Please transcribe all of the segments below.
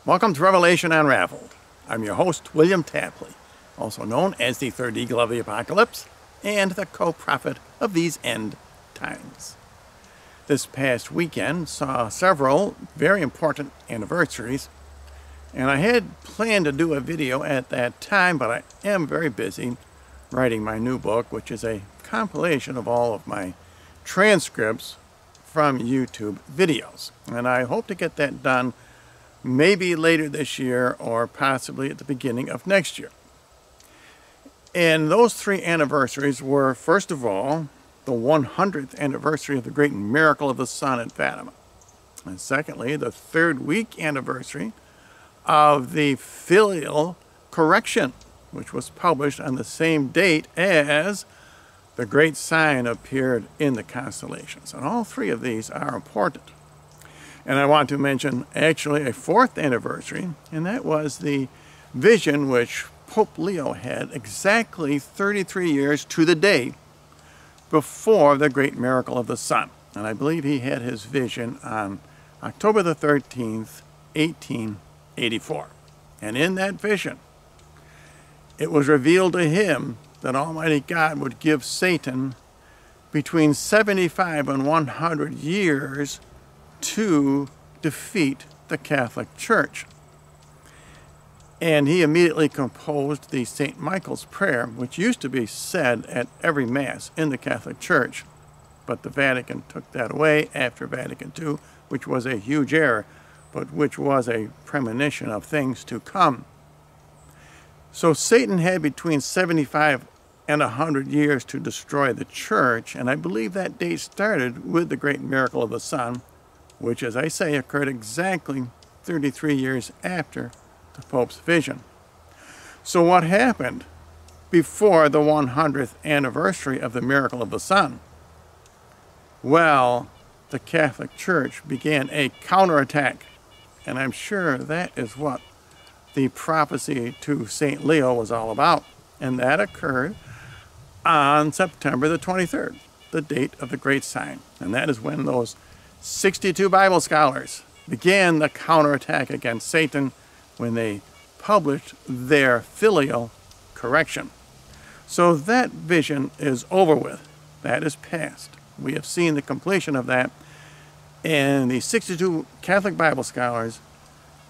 Welcome to Revelation Unraveled. I'm your host, William Tapley, also known as the Third Eagle of the Apocalypse and the co-prophet of these end times. This past weekend saw several very important anniversaries, and I had planned to do a video at that time, but I am very busy writing my new book, which is a compilation of all of my transcripts from YouTube videos. And I hope to get that done maybe later this year or possibly at the beginning of next year. And those three anniversaries were, first of all, the 100th anniversary of the great miracle of the sun at Fatima. And secondly, the third week anniversary of the Filial Correction, which was published on the same date as the great sign appeared in the constellations. And all three of these are important. And I want to mention actually a fourth anniversary, and that was the vision which Pope Leo had exactly 33 years to the day before the great miracle of the sun. And I believe he had his vision on October the 13th, 1884. And in that vision, it was revealed to him that Almighty God would give Satan between 75 and 100 years to defeat the Catholic Church. And he immediately composed the St. Michael's Prayer, which used to be said at every Mass in the Catholic Church, but the Vatican took that away after Vatican II, which was a huge error, but which was a premonition of things to come. So Satan had between 75 and 100 years to destroy the Church, and I believe that date started with the great miracle of the sun, which, as I say, occurred exactly 33 years after the Pope's vision. So what happened before the 100th anniversary of the miracle of the sun? Well, the Catholic Church began a counterattack, and I'm sure that is what the prophecy to St. Leo was all about. And that occurred on September the 23rd, the date of the great sign. And that is when those 62 Bible scholars began the counterattack against Satan when they published their Filial Correction. So that vision is over with. That is past. We have seen the completion of that, and the 62 Catholic Bible scholars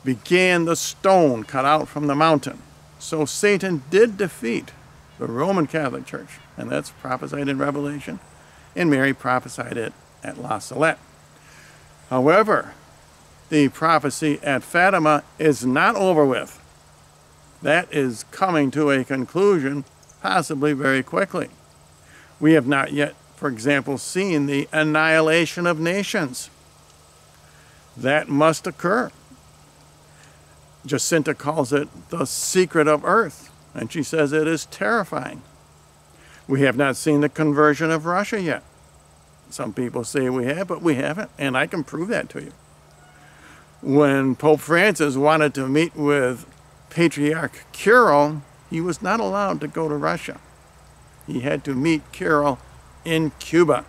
began the stone cut out from the mountain. So Satan did defeat the Roman Catholic Church, and that's prophesied in Revelation, and Mary prophesied it at La Salette. However, the prophecy at Fatima is not over with. That is coming to a conclusion, possibly very quickly. We have not yet, for example, seen the annihilation of nations. That must occur. Jacinta calls it the secret of earth, and she says it is terrifying. We have not seen the conversion of Russia yet. Some people say we have, but we haven't, and I can prove that to you. When Pope Francis wanted to meet with Patriarch Kirill, he was not allowed to go to Russia. He had to meet Kirill in Cuba.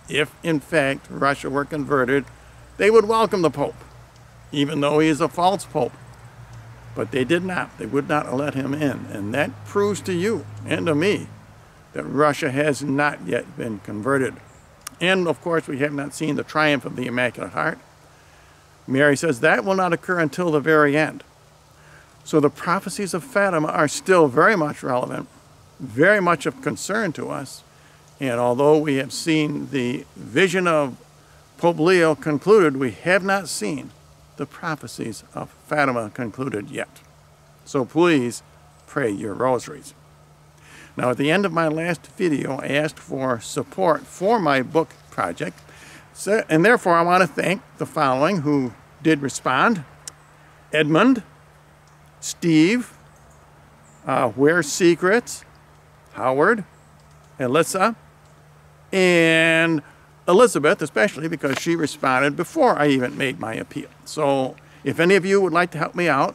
If, in fact, Russia were converted, they would welcome the Pope, even though he is a false Pope. But they did not. They would not let him in. And that proves to you and to me that Russia has not yet been converted. And, of course, we have not seen the triumph of the Immaculate Heart. Mary says that will not occur until the very end. So the prophecies of Fatima are still very much relevant, very much of concern to us. And although we have seen the vision of Pope Leo concluded, we have not seen the prophecies of Fatima concluded yet. So please pray your rosaries. Now, at the end of my last video, I asked for support for my book project. And therefore, I want to thank the following who did respond: Edmund, Steve, Where's Secrets, Howard, Alyssa, and Elizabeth, especially because she responded before I even made my appeal. So if any of you would like to help me out,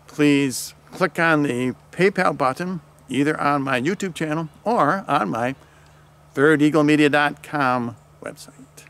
please click on the PayPal button, either on my YouTube channel or on my ThirdEagleMedia.com website.